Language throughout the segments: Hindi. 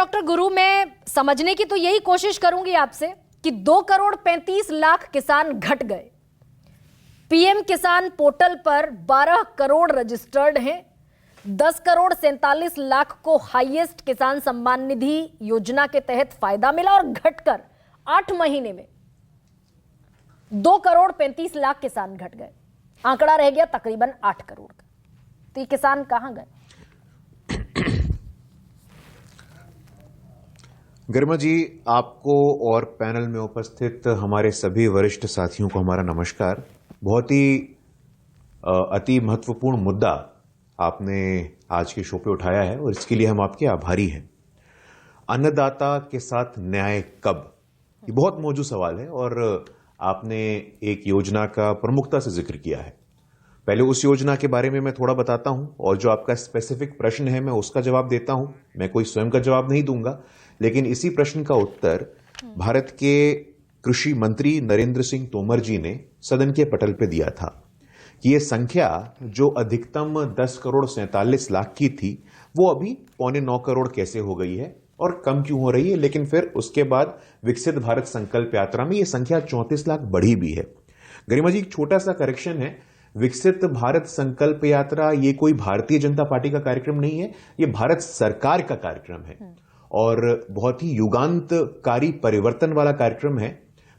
डॉक्टर गुरु, मैं समझने की तो यही कोशिश करूंगी आपसे कि 2,35,00,000 किसान घट गए। पीएम किसान पोर्टल पर 12 करोड़ रजिस्टर्ड हैं। 10,47,00,000 को हाईएस्ट किसान सम्मान निधि योजना के तहत फायदा मिला और घटकर 8 महीने में 2,35,00,000 किसान घट गए। आंकड़ा रह गया तकरीबन 8 करोड़ का। तो ये किसान कहां गए? गरिमा जी, आपको और पैनल में उपस्थित हमारे सभी वरिष्ठ साथियों को हमारा नमस्कार। बहुत ही अति महत्वपूर्ण मुद्दा आपने आज के शो पे उठाया है और इसके लिए हम आपके आभारी हैं। अन्नदाता के साथ न्याय कब, ये बहुत मौजूद सवाल है और आपने एक योजना का प्रमुखता से जिक्र किया है। पहले उस योजना के बारे में मैं थोड़ा बताता हूं और जो आपका स्पेसिफिक प्रश्न है मैं उसका जवाब देता हूं। मैं कोई स्वयं का जवाब नहीं दूंगा, लेकिन इसी प्रश्न का उत्तर भारत के कृषि मंत्री नरेंद्र सिंह तोमर जी ने सदन के पटल पे दिया था कि ये संख्या जो अधिकतम 10,47,00,000 की थी वो अभी 8.25 करोड़ कैसे हो गई है और कम क्यों हो रही है। लेकिन फिर उसके बाद विकसित भारत संकल्प यात्रा में ये संख्या 34 लाख बढ़ी भी है। गरिमा जी, एक छोटा सा करेक्शन है। विकसित भारत संकल्प यात्रा ये कोई भारतीय जनता पार्टी का कार्यक्रम नहीं है, ये भारत सरकार का कार्यक्रम है और बहुत ही युगांतकारी परिवर्तन वाला कार्यक्रम है।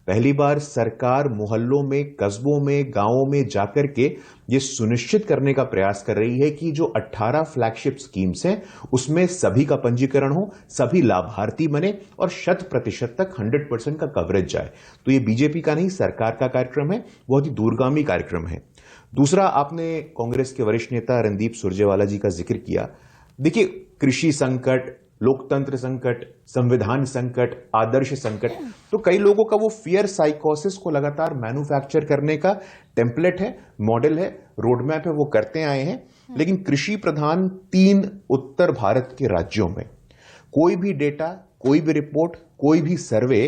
पहली बार सरकार मोहल्लों में, कस्बों में, गांवों में जाकर के ये सुनिश्चित करने का प्रयास कर रही है कि जो 18 फ्लैगशिप स्कीम्स हैं उसमें सभी का पंजीकरण हो, सभी लाभार्थी बने और 100% तक 100% का कवरेज जाए। तो ये बीजेपी का नहीं, सरकार का कार्यक्रम है, बहुत ही दूरगामी कार्यक्रम है। दूसरा, आपने कांग्रेस के वरिष्ठ नेता रणदीप सुरजेवाला जी का जिक्र किया। देखिए, कृषि संकट, लोकतंत्र संकट, संविधान संकट, आदर्श संकट, तो कई लोगों का वो फियर साइकोसिस को लगातार मैन्युफैक्चर करने का टेम्पलेट है, मॉडल है, रोडमैप है, वो करते आए हैं। लेकिन कृषि प्रधान 3 उत्तर भारत के राज्यों में कोई भी डेटा, कोई भी रिपोर्ट, कोई भी सर्वे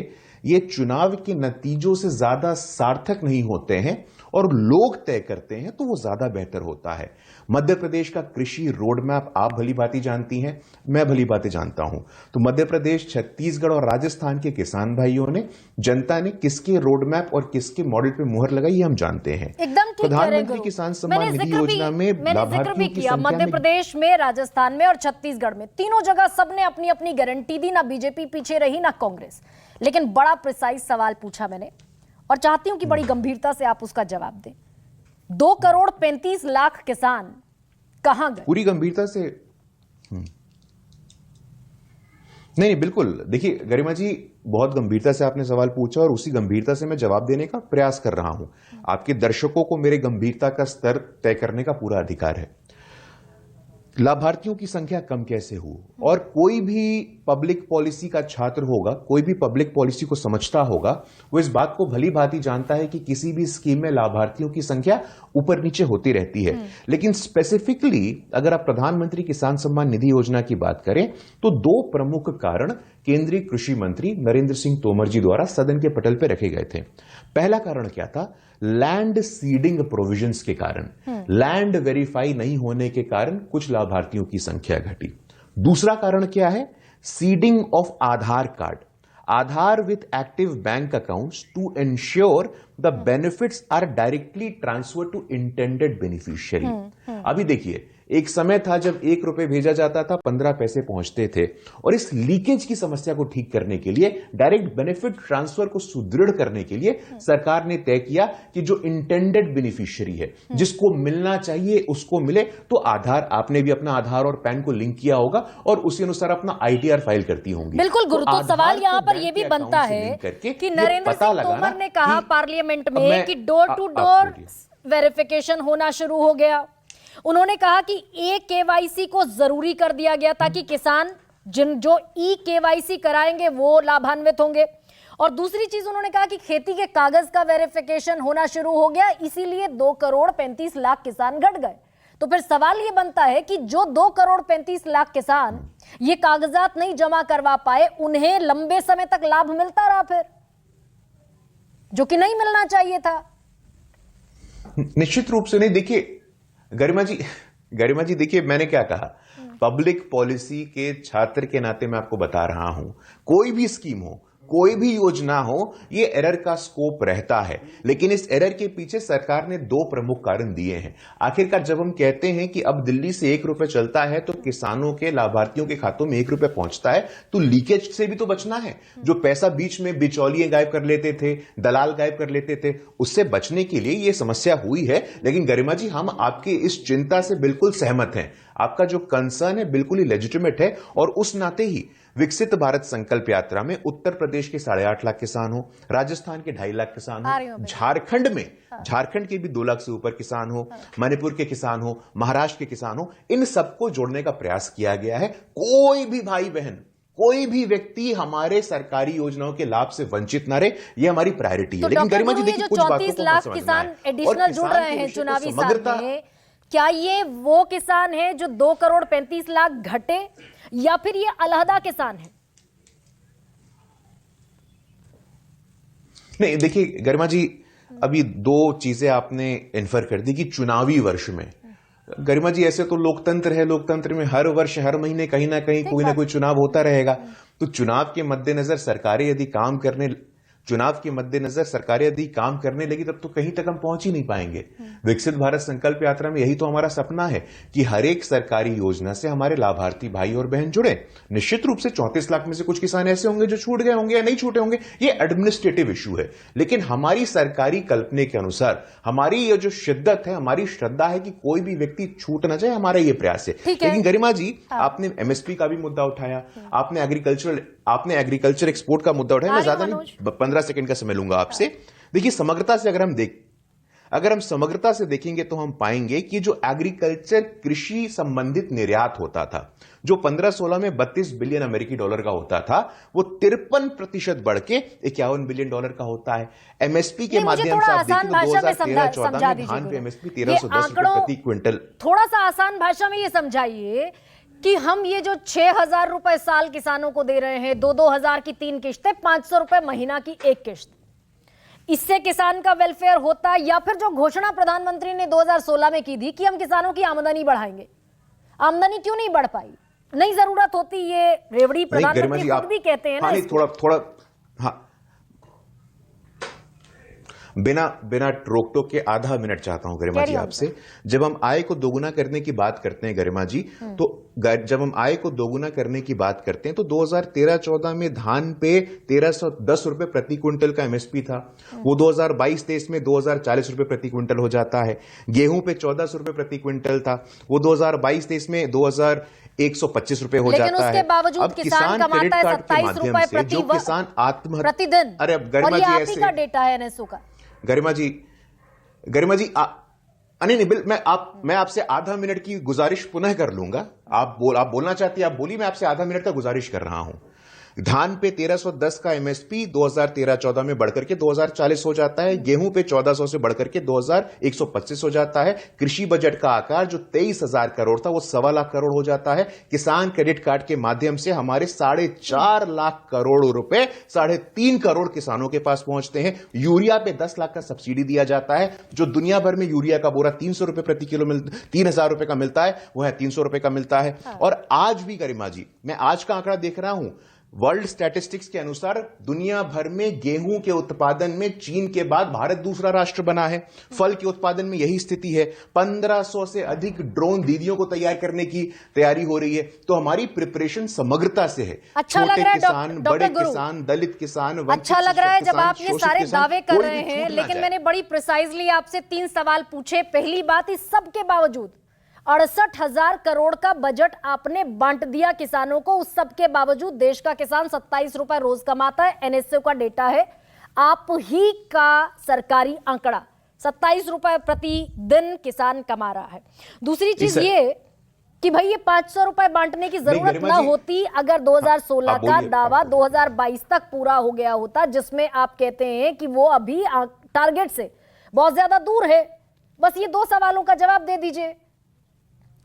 ये चुनाव के नतीजों से ज्यादा सार्थक नहीं होते हैं और लोग तय करते हैं तो वो ज्यादा बेहतर होता है। मध्य प्रदेश का कृषि रोडमैप आप भली भांति जानती हैं, मैं भली भांति जानता हूं। तो मध्य प्रदेश, छत्तीसगढ़ और राजस्थान के किसान भाइयों ने, जनता ने किसके रोडमैप और किसके मॉडल पे मुहर लगाई हम जानते हैं। एकदम ठीक प्रधानमंत्री किसान सम्मान निधि योजना में लाभार्थियों की संख्या मध्य प्रदेश में, राजस्थान में और छत्तीसगढ़ में, तीनों जगह सबने अपनी अपनी गारंटी दी। ना बीजेपी पीछे रही ना कांग्रेस। लेकिन बड़ा प्रिसाइज सवाल पूछा मैंने और चाहती हूं कि बड़ी गंभीरता से आप उसका जवाब दें। 2,35,00,000 किसान कहां गए? पूरी गंभीरता से नहीं, बिल्कुल। देखिए गरिमा जी, बहुत गंभीरता से आपने सवाल पूछा और उसी गंभीरता से मैं जवाब देने का प्रयास कर रहा हूं। आपके दर्शकों को मेरे गंभीरता का स्तर तय करने का पूरा अधिकार है। लाभार्थियों की संख्या कम कैसे हो, और कोई भी पब्लिक पॉलिसी का छात्र होगा, कोई भी पब्लिक पॉलिसी को समझता होगा, वो इस बात को भली भांति जानता है कि किसी भी स्कीम में लाभार्थियों की संख्या ऊपर नीचे होती रहती है। लेकिन स्पेसिफिकली अगर आप प्रधानमंत्री किसान सम्मान निधि योजना की बात करें तो 2 प्रमुख कारण केंद्रीय कृषि मंत्री नरेंद्र सिंह तोमर जी द्वारा सदन के पटल पर रखे गए थे। पहला कारण क्या था? लैंड सीडिंग प्रोविजंस के कारण, लैंड वेरीफाई नहीं होने के कारण कुछ लाभार्थियों की संख्या घटी। दूसरा कारण क्या है? Seeding of Aadhaar card, Aadhaar with active bank accounts to ensure the benefits are directly transfer to intended beneficiary. अभी देखिए, एक समय था जब 1 रुपए भेजा जाता था, 15 पैसे पहुंचते थे, और इस लीकेज की समस्या को ठीक करने के लिए, डायरेक्ट बेनिफिट ट्रांसफर को सुदृढ़ करने के लिए सरकार ने तय किया कि जो इंटेंडेड बेनिफिशियरी है, जिसको मिलना चाहिए उसको मिले। तो आधार, आपने भी अपना आधार और पैन को लिंक किया होगा और उसी अनुसार अपना ITR फाइल करती होंगी। बिल्कुल गुरु, तो सवाल यहां पर यह भी बनता है कि नरेंद्र सिंह तोमर ने कहा पार्लियामेंट में कि डोर टू डोर वेरिफिकेशन होना शुरू हो गया। उन्होंने कहा कि KYC को जरूरी कर दिया गया ताकि किसान जो KYC कराएंगे वो लाभान्वित होंगे। और दूसरी चीज उन्होंने कहा कि खेती के कागज का वेरिफिकेशन होना शुरू हो गया, इसीलिए 2,35,00,000 किसान घट गए। तो फिर सवाल ये बनता है कि जो 2,35,00,000 किसान ये कागजात नहीं जमा करवा पाए, उन्हें लंबे समय तक लाभ मिलता रहा फिर, जो कि नहीं मिलना चाहिए था। निश्चित रूप से नहीं। देखिए गरिमा जी, देखिए मैंने क्या कहा, पब्लिक पॉलिसी के छात्र के नाते मैं आपको बता रहा हूं, कोई भी स्कीम हो, कोई भी योजना हो, ये एरर का स्कोप रहता है। लेकिन इस एरर के पीछे सरकार ने दो प्रमुख कारण दिए हैं। आखिरकार जब हम कहते हैं कि अब दिल्ली से 1 रुपए चलता है तो किसानों के, लाभार्थियों के खातों में 1 रुपए पहुंचता है, तो लीकेज से भी तो बचना है। जो पैसा बीच में बिचौलिए गायब कर लेते थे, दलाल गायब कर लेते थे, उससे बचने के लिए यह समस्या हुई है। लेकिन गरिमा जी, हम आपकी इस चिंता से बिल्कुल सहमत हैं। आपका जो कंसर्न है बिल्कुल ही लेजिटिमेट है, और उस नाते ही विकसित भारत संकल्प यात्रा में उत्तर प्रदेश के 8.5 लाख किसान हो, राजस्थान के 2.5 लाख किसान हो, झारखंड के भी 2 लाख से ऊपर किसान हो, मणिपुर के किसान हो, महाराष्ट्र के किसान हो, इन सबको जोड़ने का प्रयास किया गया है। कोई भी भाई बहन, कोई भी व्यक्ति हमारे सरकारी योजनाओं के लाभ से वंचित ना रहे, ये हमारी प्रायोरिटी है। लेकिन गरिमा जी देखिए, कुछ बातों को 34 लाख किसान एडिशनल जुड़ रहे हैं चुनावी साल में, क्या ये वो किसान है जो 2 करोड़ 35 लाख घटे, या फिर ये अलहदा किसान है? नहीं, देखिए गरिमा जी, अभी 2 चीजें आपने इन्फर कर दी कि चुनावी वर्ष में। गरिमा जी, ऐसे तो लोकतंत्र है, लोकतंत्र में हर वर्ष, हर महीने कहीं ना कहीं कोई ना कोई चुनाव होता रहेगा। तो चुनाव के मद्देनजर सरकारें यदि काम करने लगी तब तो कहीं तक हम पहुंच ही नहीं पाएंगे। विकसित भारत संकल्प यात्रा में यही तो हमारा सपना है कि हर एक सरकारी योजना से हमारे लाभार्थी भाई और बहन जुड़े। निश्चित रूप से 34 लाख में से कुछ किसान ऐसे होंगे जो छूट गए होंगे या नहीं छूटे होंगे, ये एडमिनिस्ट्रेटिव इश्यू है। लेकिन हमारी सरकारी कल्पना के अनुसार हमारी ये जो शिद्दत है, हमारी श्रद्धा है कि कोई भी व्यक्ति छूट ना जाए, हमारा ये प्रयास है। लेकिन गरिमा जी, आपने एमएसपी का भी मुद्दा उठाया, आपने एग्रीकल्चर एक्सपोर्ट का मुद्दा उठाया। मैं ज्यादा नहीं, 15 सेकंड का समय लूंगा आपसे। देखिए, समग्रता से अगर हम समग्रता से देखेंगे तो हम पाएंगे कि जो एग्रीकल्चर, कृषि संबंधित निर्यात होता था, जो 15-16 में 32 बिलियन अमेरिकी डॉलर का होता था, वो 53% बढ़ के 51 बिलियन डॉलर का होता है। एमएसपी के माध्यम से आप देखिए तो 2013-14 में धान पे एमएसपी 1310 रुपए प्रति क्विंटल। थोड़ा सा आसान भाषा में ये समझाइए कि हम ये जो 6,000 रुपए साल किसानों को दे रहे हैं, 2-2 हजार की 3 किश्तें, 500 रुपए महीना की 1 किश्त, इससे किसान का वेलफेयर होता, या फिर जो घोषणा प्रधानमंत्री ने 2016 में की थी कि हम किसानों की आमदनी बढ़ाएंगे, आमदनी क्यों नहीं बढ़ पाई? नहीं जरूरत होती, ये रेवड़ी प्रधानमंत्री खुद भी कहते हैं ना। थोड़ा हाँ, बिना रोक टोक के आधा मिनट चाहता हूं गरिमा जी आपसे। जब हम आय को दोगुना करने की बात करते हैं गरिमा जी, जब हम आय को दोगुना करने की बात करते हैं तो 2013-14 में धान पे 1310 रुपए प्रति क्विंटल का एमएसपी था, वो 2022-23 में 2040 रुपए प्रति क्विंटल हो जाता है। गेहूं पे 1400 रुपए प्रति क्विंटल था, वो 2022-23 में 2125 रुपए हो जाता है। उसके बावजूद अब किसान कमाता है 27 रुपए प्रतिदिन। अरे अब गरिमा जी, ऐसे का डेटा है एनएसओ का। गरिमा जी नहीं, मैं आपसे आधा मिनट की गुजारिश पुनः कर लूंगा। आप बोलना चाहती हैं, आप बोली, मैं आपसे आधा मिनट का गुजारिश कर रहा हूं। धान पे 1310 का एमएसपी 2013-14 में बढ़कर के 2040 हो जाता है, गेहूं पे 1400 से बढ़कर के 2125 हो जाता है। कृषि बजट का आकार जो 23,000 करोड़ था वो 1.25 लाख करोड़ हो जाता है। किसान क्रेडिट कार्ड के माध्यम से हमारे 4.5 लाख करोड़ रुपए 3.5 करोड़ किसानों के पास पहुंचते हैं। यूरिया पे 10 लाख का सब्सिडी दिया जाता है। जो दुनिया भर में यूरिया का बोरा 300 रुपए प्रति किलो 3,000 रुपए का मिलता है, वो है 300 रुपए का मिलता है। और आज भी गरिमा जी, मैं आज का आंकड़ा देख रहा हूं, वर्ल्ड स्टैटिस्टिक्स के अनुसार दुनिया भर में गेहूं के उत्पादन में चीन के बाद भारत दूसरा राष्ट्र बना है। फल के उत्पादन में यही स्थिति है। 1500 से अधिक ड्रोन दीदियों को तैयार करने की तैयारी हो रही है। तो हमारी प्रिपरेशन समग्रता से है। अच्छा लग रहा है किसान, बड़े किसान, दलित किसान, अच्छा लग रहा है जब आप ये सारे दावे कर रहे हैं। लेकिन मैंने बड़ी प्रिसाइजली आपसे 3 सवाल पूछे। पहली बात, इस सब के बावजूद 68,000 करोड़ का बजट आपने बांट दिया किसानों को, उस सब के बावजूद देश का किसान 27 रुपए रोज कमाता है। एनएसओ का डेटा है, आप ही का सरकारी आंकड़ा, 27 रुपए प्रति दिन किसान कमा रहा है। दूसरी चीज ये कि भाई ये 500 रुपए बांटने की जरूरत ना होती अगर 2016 का दावा 2022 तक पूरा हो गया होता, जिसमें आप कहते हैं कि वो अभी टारगेट से बहुत ज्यादा दूर है। बस ये 2 सवालों का जवाब दे दीजिए।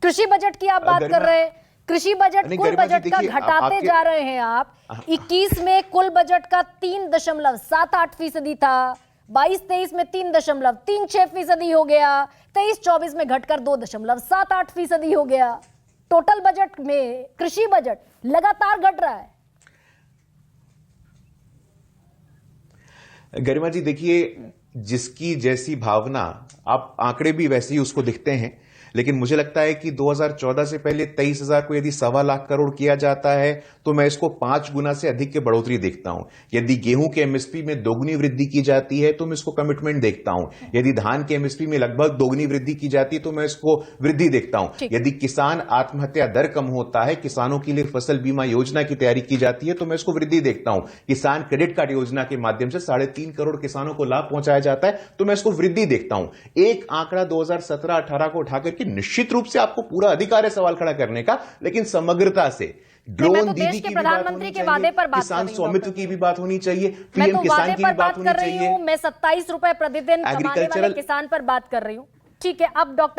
कृषि बजट की आप बात कर रहे हैं, कृषि बजट कुल बजट का घटाते जा रहे हैं आप। 21 में कुल बजट का 3.78% था, 22-23 में 3.36% हो गया, 23-24 में घटकर 2.78% हो गया। टोटल बजट में कृषि बजट लगातार घट रहा है। गरिमा जी देखिए, जिसकी जैसी भावना, आप आंकड़े भी वैसे ही उसको दिखते हैं, लेकिन मुझे लगता है कि 2014 से पहले 23,000 को यदि 1.25 लाख करोड़ किया जाता है तो मैं इसको 5 गुना से अधिक की बढ़ोतरी देखता हूं। यदि गेहूं के एमएसपी में दोगुनी वृद्धि की जाती है तो मैं इसको कमिटमेंट देखता हूं। यदि धान के एमएसपी में लगभग दोगुनी वृद्धि की जाती है तो मैं इसको वृद्धि देखता हूं। यदि किसान आत्महत्या दर कम होता है, किसानों के लिए फसल बीमा योजना की तैयारी की जाती है तो मैं इसको वृद्धि देखता हूं। किसान क्रेडिट कार्ड योजना के माध्यम से 3.5 करोड़ किसानों को लाभ पहुंचाया जाता है तो मैं इसको वृद्धि देखता हूं। एक आंकड़ा 2017-18 को उठाकर के निश्चित रूप से आपको पूरा अधिकार है सवाल खड़ा करने का, लेकिन समग्रता से ड्रोन दीदी की भी बात होनी चाहिए, किसान स्वामित्व की भी बात होनी चाहिए, पीएम किसान की भी बात होनी चाहिए। मैं 27 रुपए प्रतिदिन कमाने वाले किसान पर बात कर रही हूं। ठीक है, अब डॉक्टर